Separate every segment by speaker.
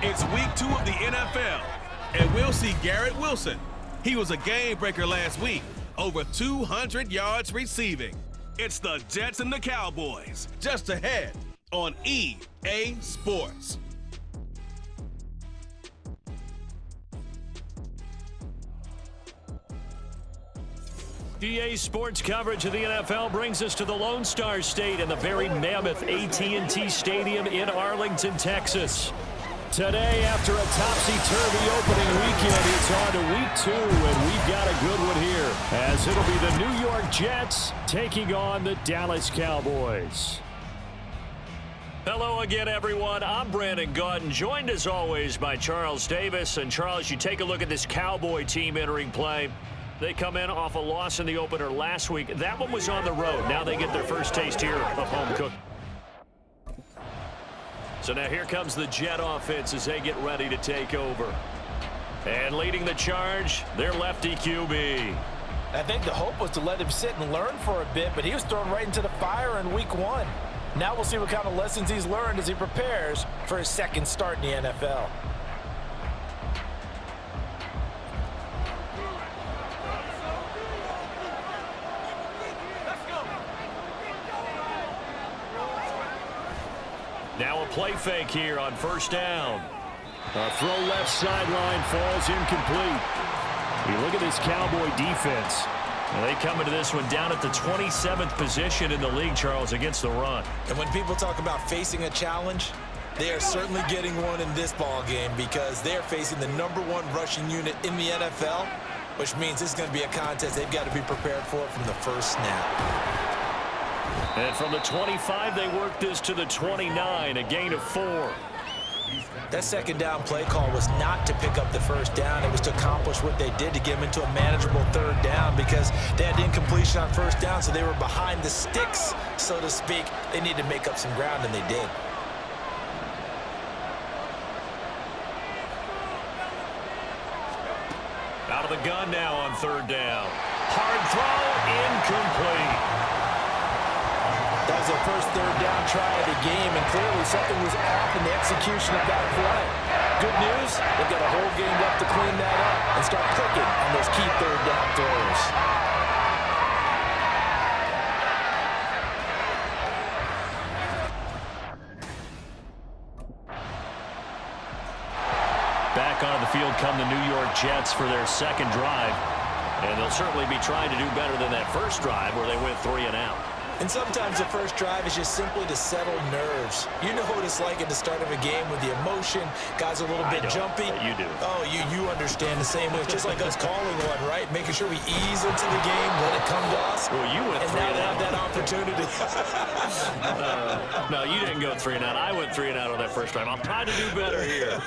Speaker 1: It's week 2 of the NFL, and we'll see Garrett Wilson. He was a game breaker last week, over 200 yards receiving. It's the Jets and the Cowboys, just ahead on EA Sports.
Speaker 2: EA Sports coverage of the NFL brings us to the Lone Star State and the very mammoth AT&T Stadium in Arlington, Texas. Today, after a topsy-turvy opening weekend, it's on to week 2, and we've got a good one here, as it'll be the New York Jets taking on the Dallas Cowboys. Hello again, everyone. I'm Brandon Gaudin, joined as always by Charles Davis. And Charles, you take a look at this Cowboy team entering play. They come in off a loss in the opener last week. That one was on the road. Now they get their first taste here of home cooking. So now here comes the Jet offense as they get ready to take over. And leading the charge, their lefty QB.
Speaker 3: I think the hope was to let him sit and learn for a bit, but he was thrown right into the fire in week 1. Now we'll see what kind of lessons he's learned as he prepares for his second start in the NFL.
Speaker 2: Now a play fake here on first down. A throw left sideline falls incomplete. You look at this Cowboy defense. They come into this one down at the 27th position in the league, Charles, against the run.
Speaker 3: And when people talk about facing a challenge, they are certainly getting one in this ball game because they are facing the #1 rushing unit in the NFL, which means this is going to be a contest they've got to be prepared for from the first snap.
Speaker 2: And from the 25, they work this to the 29, a gain of 4.
Speaker 3: That second down play call was not to pick up the first down. It was to accomplish what they did to get them into a manageable third down because they had incompletion on first down, so they were behind the sticks, so to speak. They needed to make up some ground, and they did.
Speaker 2: Out of the gun now on third down. Hard throw, incomplete.
Speaker 3: That was their first third down try of the game, and clearly something was off in the execution of that play. Good news, they've got a whole game left to clean that up and start clicking on those key third down throws.
Speaker 2: Back on the field come the New York Jets for their second drive, and they'll certainly be trying to do better than that first drive where they went 3 and out.
Speaker 3: And sometimes the first drive is just simply to settle nerves. You know what it's like at the start of a game with the emotion. Guys are a little bit jumpy.
Speaker 2: You do.
Speaker 3: Oh, you understand the same way. It's just like us calling one, right? Making sure we ease into the game, let it come to us.
Speaker 2: Well, you went 3 and out.
Speaker 3: And now they have that opportunity.
Speaker 2: No, you didn't go 3 and out. I went 3 and out on that first drive. I'll try to do better here.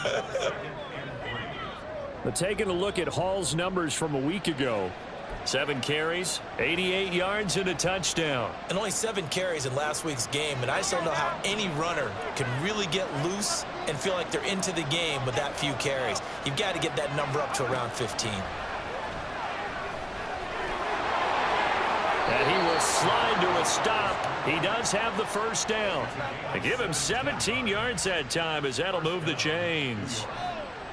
Speaker 2: But taking a look at Hall's numbers from a week ago. 7 carries, 88 yards, and a touchdown.
Speaker 3: And only 7 carries in last week's game, and I just don't know how any runner can really get loose and feel like they're into the game with that few carries. You've got to get that number up to around 15.
Speaker 2: And he will slide to a stop. He does have the first down. They give him 17 yards that time as that'll move the chains.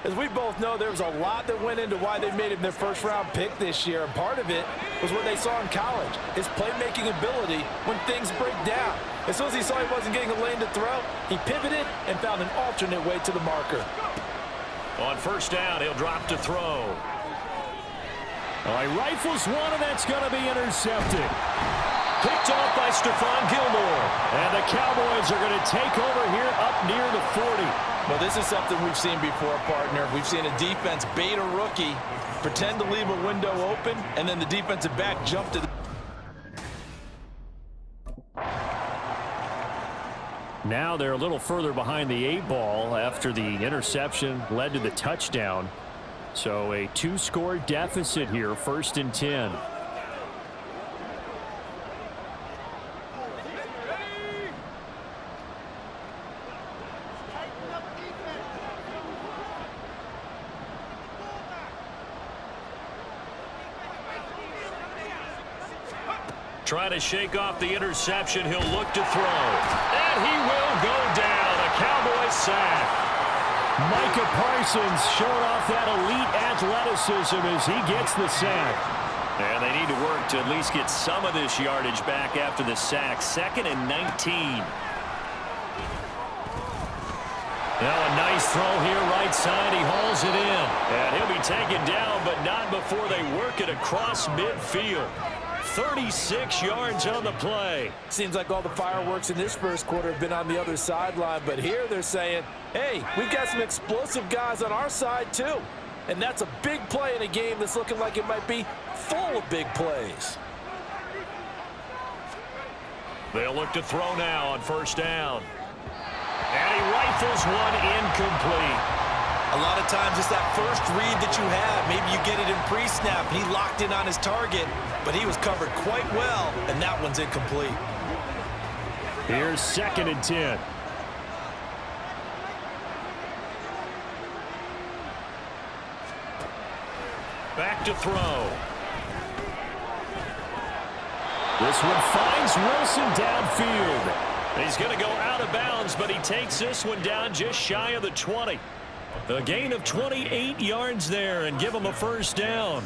Speaker 3: As we both know, there was a lot that went into why they made him their first-round pick this year, and part of it was what they saw in college, his playmaking ability when things break down. As soon as he saw he wasn't getting a lane to throw, he pivoted and found an alternate way to the marker.
Speaker 2: On first down, he'll drop to throw. All right, rifles one, and that's going to be intercepted. Picked off by Stephon Gilmore. And the Cowboys are going to take over here up near the 40.
Speaker 3: Well, this is something we've seen before, partner. We've seen a defense bait a rookie, pretend to leave a window open, and then the defensive back jump to the...
Speaker 2: Now they're a little further behind the 8-ball after the interception led to the touchdown. So a 2-score deficit here, 1st and 10. Trying to shake off the interception. He'll look to throw. And he will go down. A Cowboy sack. Micah Parsons showing off that elite athleticism as he gets the sack. And they need to work to at least get some of this yardage back after the sack. 2nd and 19. Now a nice throw here right side. He hauls it in. And he'll be taken down, but not before they work it across midfield. 36 yards on the play.
Speaker 3: Seems like all the fireworks in this first quarter have been on the other sideline, but here they're saying, hey, we've got some explosive guys on our side too. And that's a big play in a game that's looking like it might be full of big plays.
Speaker 2: They'll look to throw now on 1st down. And he rifles one incomplete.
Speaker 3: A lot of times it's that first read that you have. Maybe you get it in pre-snap, and he locked in on his target, but he was covered quite well, and that one's incomplete.
Speaker 2: Here's 2nd and 10. Back to throw. This one finds Wilson downfield. He's going to go out of bounds, but he takes this one down just shy of the 20. A gain of 28 yards there and give him a 1st down.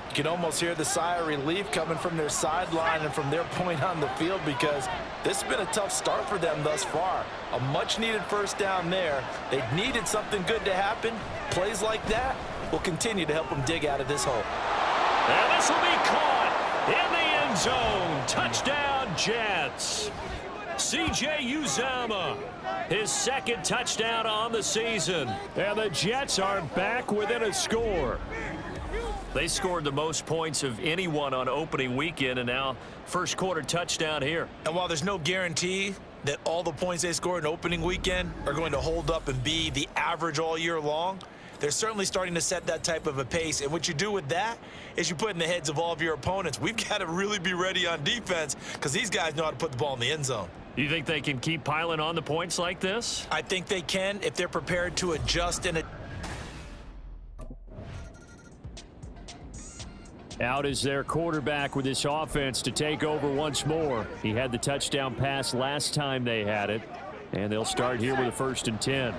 Speaker 3: You can almost hear the sigh of relief coming from their sideline and from their point on the field, because this has been a tough start for them thus far. A much-needed 1st down there. They needed something good to happen. Plays like that will continue to help them dig out of this hole.
Speaker 2: And this will be caught in the end zone. Touchdown, Jets. C.J. Uzomah, his 2nd touchdown on the season. And the Jets are back within a score. They scored the most points of anyone on opening weekend, and now first quarter touchdown here.
Speaker 3: And while there's no guarantee that all the points they scored in opening weekend are going to hold up and be the average all year long, they're certainly starting to set that type of a pace. And what you do with that is you put in the heads of all of your opponents, we've got to really be ready on defense, because these guys know how to put the ball in the end zone.
Speaker 2: You think they can keep piling on the points like this?
Speaker 3: I think they can if they're prepared to adjust and
Speaker 2: Out is their quarterback with this offense to take over once more. He had the touchdown pass last time they had it. And they'll start here with a 1st and 10.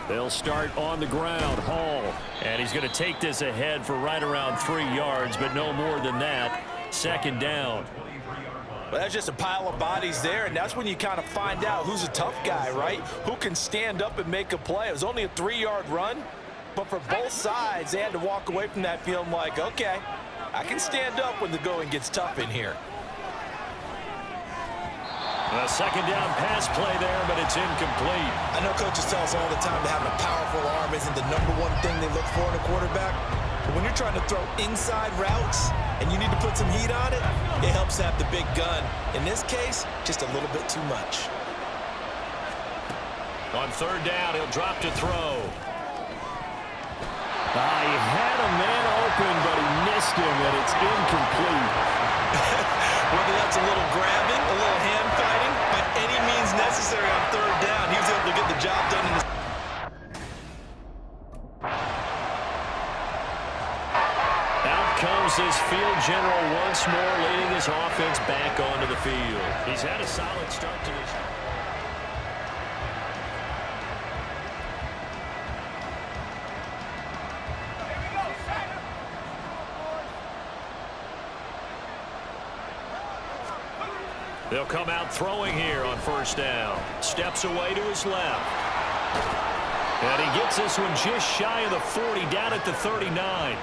Speaker 2: They'll start on the ground. Hall. And he's going to take this ahead for right around 3 yards, but no more than that. 2nd down.
Speaker 3: Well, that's just a pile of bodies there, and that's when you kind of find out who's a tough guy, right? Who can stand up and make a play. It was only a 3-yard run, but for both sides, they had to walk away from that feeling like, okay, I can stand up when the going gets tough in here.
Speaker 2: A 2nd down pass play there, but it's incomplete.
Speaker 3: I know coaches tell us all the time that having a powerful arm isn't the #1 thing they look for in a quarterback. But when you're trying to throw inside routes and you need to put some heat on it, it helps to have the big gun. In this case, just a little bit too much.
Speaker 2: On 3rd down, he'll drop to throw. He had a man open, but he missed him, and it's incomplete.
Speaker 3: Whether that's a little grabbing, a little hand fighting, by any means necessary on 3rd down, he was able to get the job done in his...
Speaker 2: Out comes this field general once more, leading his offense back onto the field. He's had a solid start to this. They'll come out throwing here on 1st down. Steps away to his left. And he gets this one just shy of the 40, down at the 39.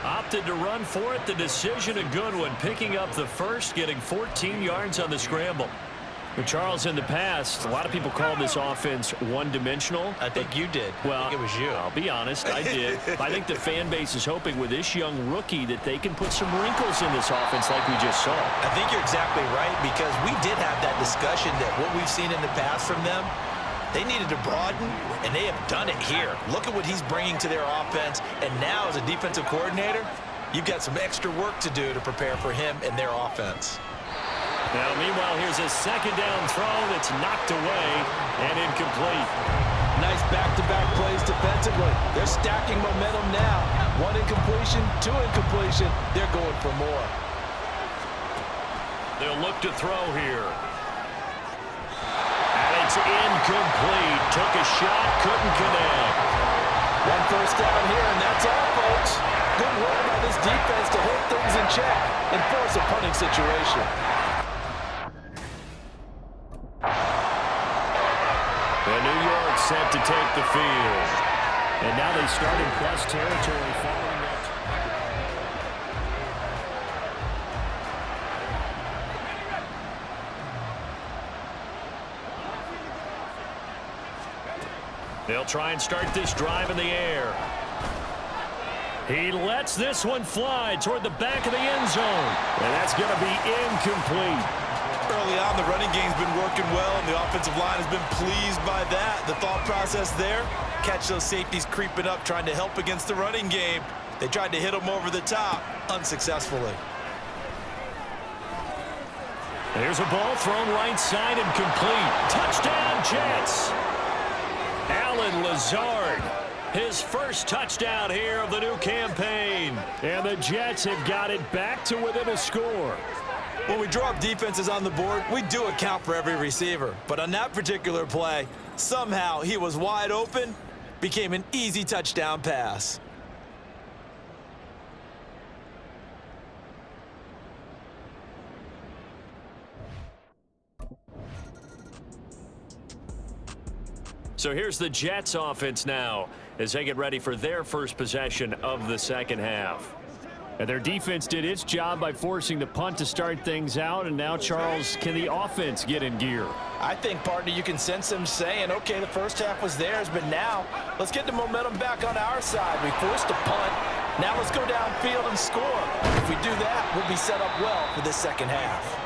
Speaker 2: Opted to run for it. The decision a good one. Picking up the 1st, getting 14 yards on the scramble. But Charles, in the past, a lot of people call this offense one-dimensional.
Speaker 3: I think you did.
Speaker 2: Well,
Speaker 3: I think it was you.
Speaker 2: I'll be honest, I did. I think the fan base is hoping with this young rookie that they can put some wrinkles in this offense like we just saw.
Speaker 3: I think you're exactly right, because we did have that discussion that what we've seen in the past from them, they needed to broaden, and they have done it here. Look at what he's bringing to their offense, and now as a defensive coordinator, you've got some extra work to do to prepare for him and their offense.
Speaker 2: Now, meanwhile, here's a 2nd down throw that's knocked away and incomplete.
Speaker 3: Nice back-to-back plays defensively. They're stacking momentum now. 1 incompletion, 2 incompletion. They're going for more.
Speaker 2: They'll look to throw here. It's incomplete. Took a shot, couldn't connect.
Speaker 3: One first down here, and that's all, folks. Good work by this defense to hold things in check and force a punting situation.
Speaker 2: And New York set to take the field. And now they start in plus territory following that. They'll try and start this drive in the air. He lets this one fly toward the back of the end zone. And that's going to be incomplete.
Speaker 3: Early on, the running game's been working well, and the offensive line has been pleased by that. The thought process there, catch those safeties creeping up, trying to help against the running game. They tried to hit them over the top, unsuccessfully.
Speaker 2: There's a ball thrown right side and complete. Touchdown, Jets. Allen Lazard, his first touchdown here of the new campaign. And the Jets have got it back to within a score.
Speaker 3: When we draw up defenses on the board, we do account for every receiver. But on that particular play, somehow he was wide open, became an easy touchdown pass.
Speaker 2: So here's the Jets offense now as they get ready for their first possession of the second half. And their defense did its job by forcing the punt to start things out. And now, Charles, can the offense get in gear?
Speaker 3: I think, partner, you can sense them saying, okay, the first half was theirs, but now let's get the momentum back on our side. We forced a punt. Now let's go downfield and score. If we do that, we'll be set up well for this second half.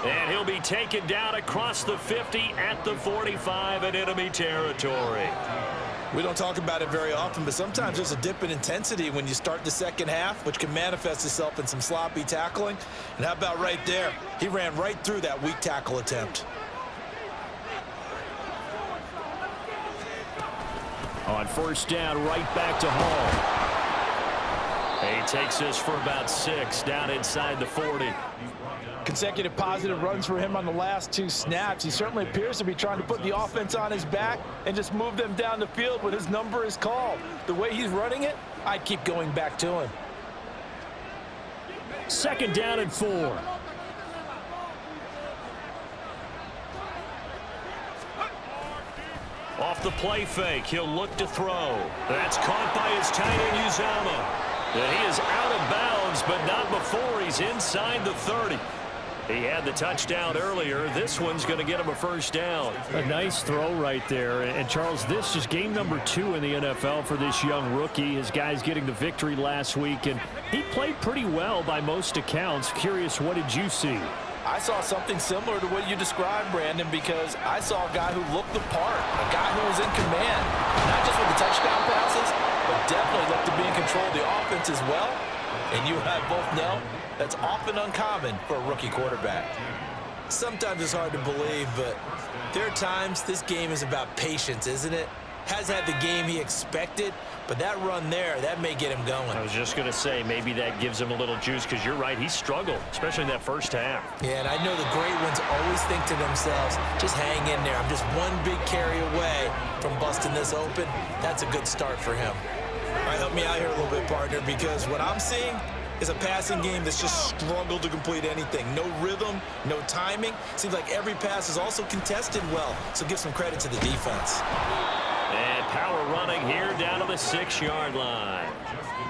Speaker 2: And he'll be taken down across the 50 at the 45 in enemy territory.
Speaker 3: We don't talk about it very often, but sometimes there's a dip in intensity when you start the second half, which can manifest itself in some sloppy tackling. And how about right there? He ran right through that weak tackle attempt.
Speaker 2: On first down, right back to Hall. He takes this for about 6 down inside the 40.
Speaker 3: Consecutive positive runs for him on the last 2 snaps. He certainly appears to be trying to put the offense on his back and just move them down the field when his number is called. The way he's running it, I'd keep going back to him.
Speaker 2: Second down and 4. Off the play fake, he'll look to throw. That's caught by his tight end, Uzama. And he is out of bounds, but not before he's inside the 30. He had the touchdown earlier. This one's going to get him a first down. A nice throw right there. And, Charles, this is game number 2 in the NFL for this young rookie. His guys getting the victory last week, and he played pretty well by most accounts. Curious, what did you see?
Speaker 3: I saw something similar to what you described, Brandon, because I saw a guy who looked the part, a guy who was in command, not just with the touchdown passes, but definitely looked to be in control of the offense as well. And you and I both know that's often uncommon for a rookie quarterback. Sometimes it's hard to believe, but there are times this game is about patience, isn't it? Has had the game he expected, but that run there, that may get him going.
Speaker 2: I was just going to say, maybe that gives him a little juice, because you're right, he struggled, especially in that first half.
Speaker 3: Yeah, and I know the great ones always think to themselves, just hang in there. I'm just one big carry away from busting this open. That's a good start for him. All right, help me out here a little bit, partner, because what I'm seeing is a passing game that's just struggled to complete anything. No rhythm, no timing. Seems like every pass is also contested well, so give some credit to the defense.
Speaker 2: And power running here down to the 6-yard line.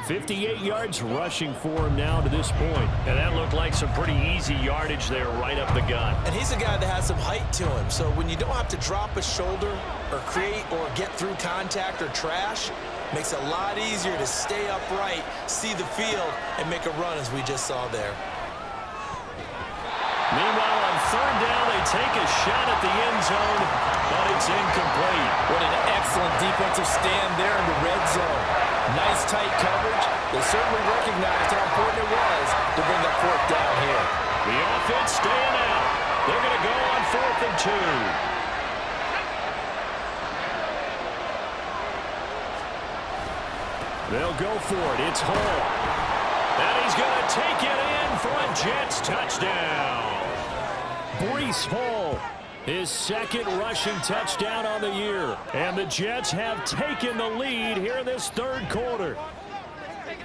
Speaker 2: 58 yards rushing for him now to this point. And that looked like some pretty easy yardage there right up the gut.
Speaker 3: And he's a guy that has some height to him, so when you don't have to drop a shoulder or create or get through contact or trash, makes it a lot easier to stay upright, see the field, and make a run as we just saw there.
Speaker 2: Meanwhile, on third down, they take a shot at the end zone, but it's incomplete.
Speaker 3: What an excellent defensive stand there in the red zone. Nice tight coverage. They certainly recognized how important it was to bring that 4th down here.
Speaker 2: The offense staying out. They're going to go on 4th and 2. They'll go for it. It's Hall. And he's going to take it in for a Jets touchdown. Breece Hall His second rushing touchdown on the year. And the Jets have taken the lead here in this third quarter.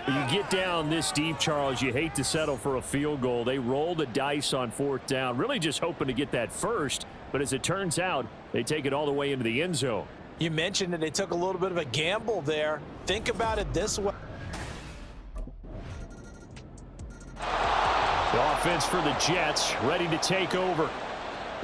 Speaker 2: You get down this deep, Charles, you hate to settle for a field goal. They roll the dice on fourth down, really just hoping to get that first. But as it turns out, they take it all the way into the end zone.
Speaker 3: You mentioned that they took a little bit of a gamble there. Think about it this way.
Speaker 2: The offense for the Jets ready to take over.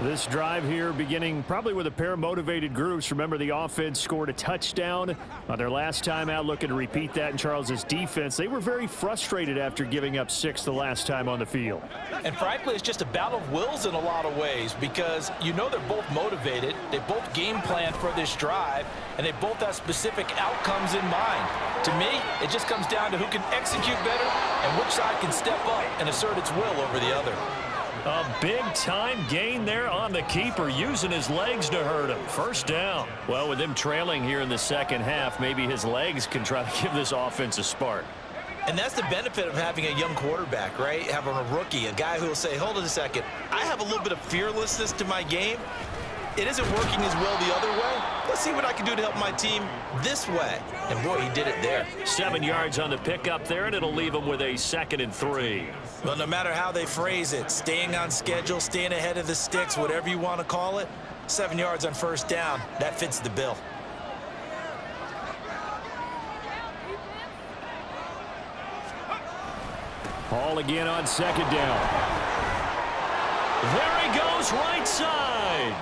Speaker 2: This drive here beginning probably with a pair of motivated groups. Remember, the offense scored a touchdown on their last time out, looking to repeat that in Charles's defense. They were very frustrated after giving up 6 the last time on the field.
Speaker 3: And frankly, it's just a battle of wills in a lot of ways because you know they're both motivated. They both game planned for this drive, and they both have specific outcomes in mind. To me, it just comes down to who can execute better and which side can step up and assert its will over the other.
Speaker 2: A big-time gain there on the keeper, using his legs to hurt him. First down. Well, with him trailing here in the second half, maybe his legs can try to give this offense a spark.
Speaker 3: And that's the benefit of having a young quarterback, right? Having a rookie, a guy who will say, hold on a second, I have a little bit of fearlessness to my game. It isn't working as well the other way. Let's see what I can do to help my team this way. And boy, he did it there.
Speaker 2: 7 yards on the pickup there, and it'll leave him with a 2nd and 3.
Speaker 3: Well, no matter how they phrase it, staying on schedule, staying ahead of the sticks, whatever you want to call it, 7 yards on first down, that fits the bill.
Speaker 2: Hall again on 2nd down. There he goes, right side.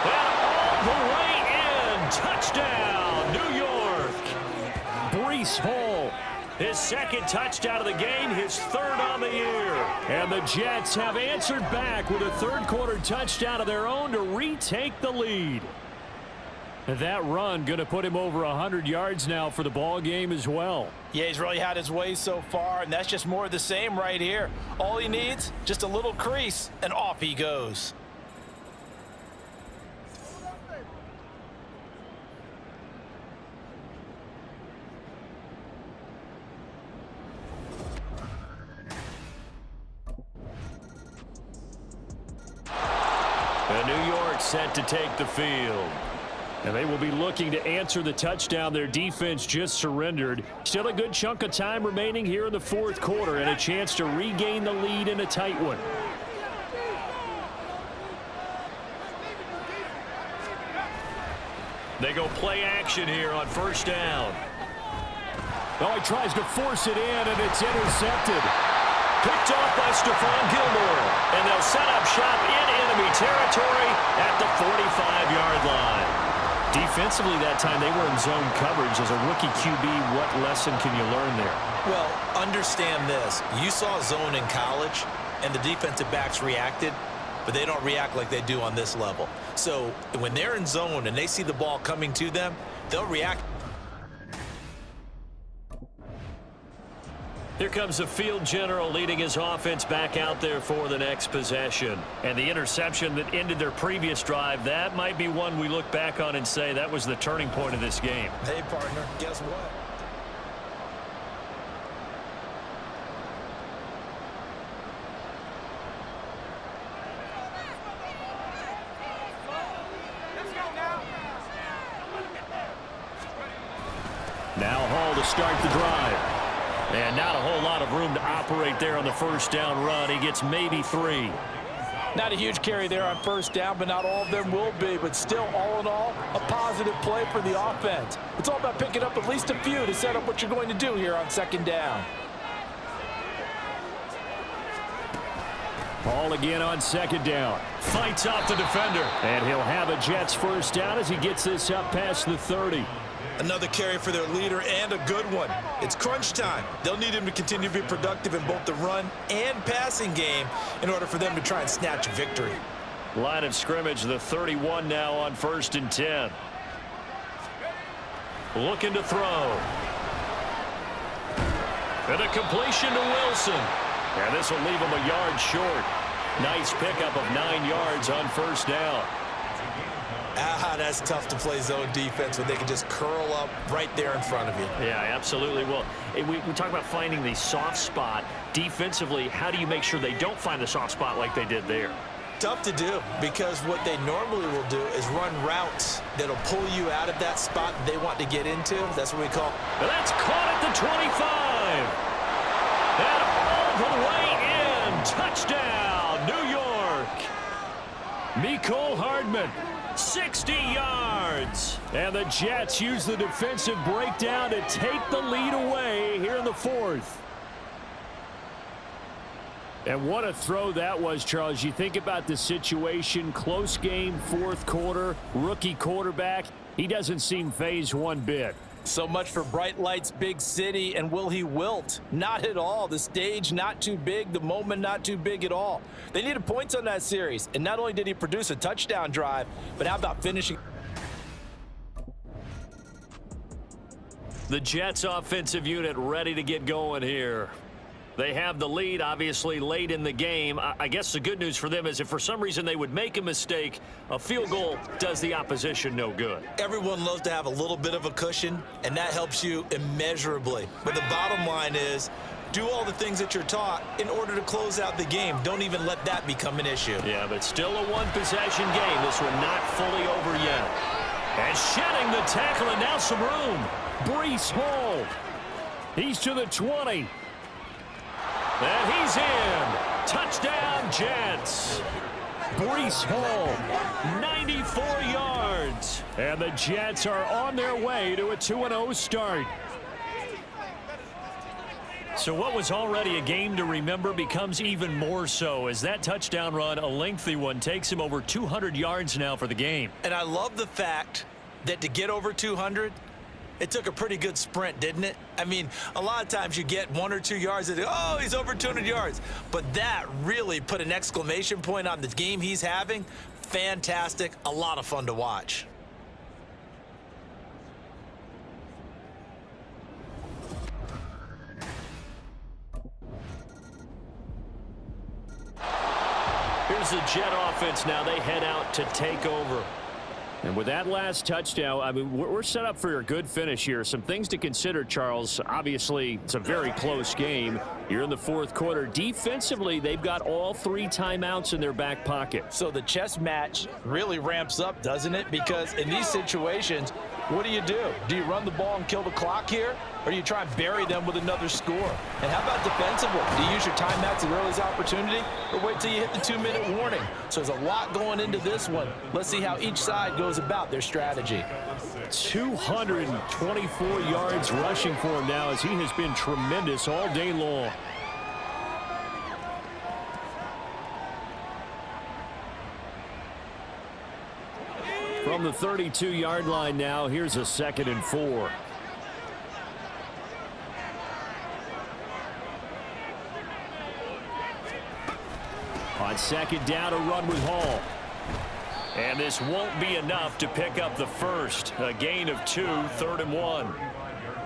Speaker 2: And all the way in. Touchdown, New York. Breece Hall, his 2nd touchdown of the game, his 3rd on the year. And the Jets have answered back with a third-quarter touchdown of their own to retake the lead. That run going to put him over 100 yards now for the ball game as well.
Speaker 3: Yeah, he's really had his way so far, and that's just more of the same right here. All he needs, just a little crease, and off he goes.
Speaker 2: And New York set to take the field. And they will be looking to answer the touchdown their defense just surrendered. Still a good chunk of time remaining here in the fourth quarter and a chance to regain the lead in a tight one. They go play action here on first down. Oh, he tries to force it in, and it's intercepted. Picked off by Stephon Gilmore. And they'll set up shop in enemy territory at the 45-yard line. Defensively that time, they were in zone coverage. As a rookie QB, what lesson can you learn there?
Speaker 3: Well, understand this. You saw zone in college, and the defensive backs reacted, but they don't react like they do on this level. So when they're in zone and they see the ball coming to them, they'll react.
Speaker 2: Here comes the field general leading his offense back out there for the next possession. And the interception that ended their previous drive, that might be one we look back on and say that was the turning point of this game.
Speaker 3: Hey, partner, guess what?
Speaker 2: Now Hall to start the drive. And not a whole lot of room to operate there on the first down run. He gets maybe 3.
Speaker 3: Not a huge carry there on first down, but not all of them will be. But still, all in all, a positive play for the offense. It's all about picking up at least a few to set up what you're going to do here on second down.
Speaker 2: Hall again on second down. Fights off the defender. And he'll have a Jets first down as he gets this up past the 30.
Speaker 3: Another carry for their leader, and a good one. It's crunch time. They'll need him to continue to be productive in both the run and passing game in order for them to try and snatch a victory.
Speaker 2: Line of scrimmage, the 31 now on 1st and 10. Looking to throw. And a completion to Wilson. And this will leave him a yard short. Nice pickup of 9 yards on first down.
Speaker 3: That's tough to play zone defense when they can just curl up right there in front of you.
Speaker 2: Yeah, absolutely. Well, we talk about finding the soft spot. Defensively, how do you make sure they don't find the soft spot like they did there?
Speaker 3: tough to do because what they normally will do is run routes that'll pull you out of that spot they want to get into. That's what we call.
Speaker 2: That's caught at the 25. And all the way in. Touchdown, New York. Mecole Hardman, 60 yards. And the Jets use the defensive breakdown to take the lead away here in the fourth. And what a throw that was, Charles. You think about the situation, close game, fourth quarter, rookie quarterback. He doesn't seem fazed one bit.
Speaker 3: So much for bright lights, big city, and will he wilt? Not at all. The stage not too big, the moment not too big at all. They needed points on that series, and not only did he produce a touchdown drive, but how about finishing?
Speaker 2: The Jets offensive unit ready to get going here. They have the lead, obviously, late in the game. I guess the good news for them is if for some reason they would make a mistake, a field goal does the opposition no good.
Speaker 3: Everyone loves to have a little bit of a cushion, and that helps you immeasurably. But the bottom line is, do all the things that you're taught in order to close out the game. Don't even let that become an issue.
Speaker 2: Yeah, but still a one-possession game. This one not fully over yet. And shedding the tackle, and now some room. Breece Hall. He's to the 20. And he's in. Touchdown, Jets. Breece Hall, 94 yards. And the Jets are on their way to a 2-0 start. So what was already a game to remember becomes even more so as that touchdown run, a lengthy one, takes him over 200 yards now for the game.
Speaker 3: And I love the fact that to get over 200, it took a pretty good sprint, didn't it? I mean, a lot of times you get 1 or 2 yards and oh, he's over 200 yards. But that really put an exclamation point on the game he's having. Fantastic. A lot of fun to watch.
Speaker 2: Here's the Jet offense now. They head out to take over. And with that last touchdown, I mean, we're set up for a good finish here. Some things to consider, Charles. Obviously, it's a very close game. You're in the fourth quarter. Defensively, they've got all 3 timeouts in their back pocket.
Speaker 3: So the chess match really ramps up, doesn't it? Because in these situations, what do? Do you run the ball and kill the clock here? Or do you try and bury them with another score? And how about defensively? Do you use your timeouts at earliest opportunity? Or wait till you hit the 2-minute warning? So there's a lot going into this one. Let's see how each side goes about their strategy.
Speaker 2: 224 yards rushing for him now as he has been tremendous all day long. From the 32-yard line now, here's a 2nd and 4. On 2nd down, a run with Hall. And this won't be enough to pick up the first. A gain of 2, 3rd and 1.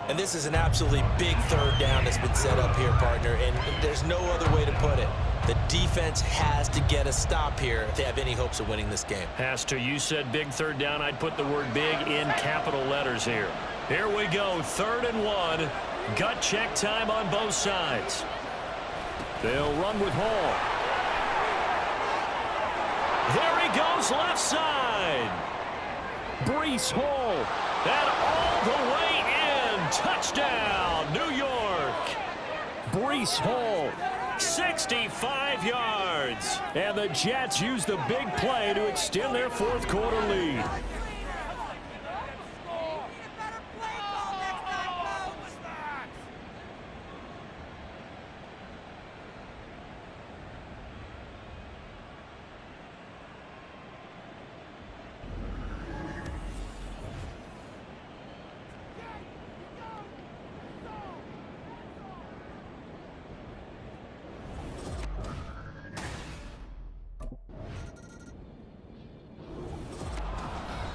Speaker 3: And this is an absolutely big 3rd down that's been set up here, partner, and there's no other way to put it. The defense has to get a stop here if they have any hopes of winning this game.
Speaker 2: Has to. You said big 3rd down. I'd put the word big in capital letters here. Here we go, 3rd and 1. Gut check time on both sides. They'll run with Hall. There he goes, left side. Breece Hall. And all the way in. Touchdown, New York. Breece Hall, 65 yards. And the Jets use the big play to extend their fourth quarter lead.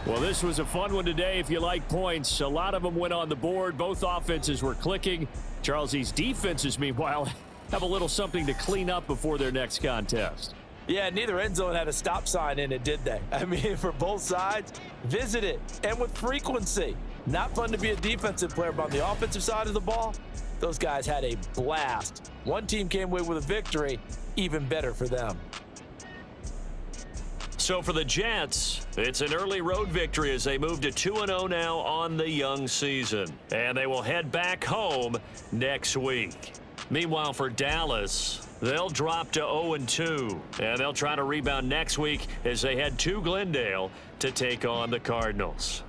Speaker 2: Well, this was a fun one today if you like points. A lot of them went on the board. Both offenses were clicking. Charles, these defenses, meanwhile, have a little something to clean up before their next contest.
Speaker 3: Yeah, neither end zone had a stop sign in it, did they? I mean, for both sides, visit it, and with frequency. Not fun to be a defensive player, but on the offensive side of the ball, those guys had a blast. One team came away with a victory, even better for them.
Speaker 2: So for the Jets, it's an early road victory as they move to 2-0 now on the young season. And they will head back home next week. Meanwhile, for Dallas, they'll drop to 0-2. And they'll try to rebound next week as they head to Glendale to take on the Cardinals.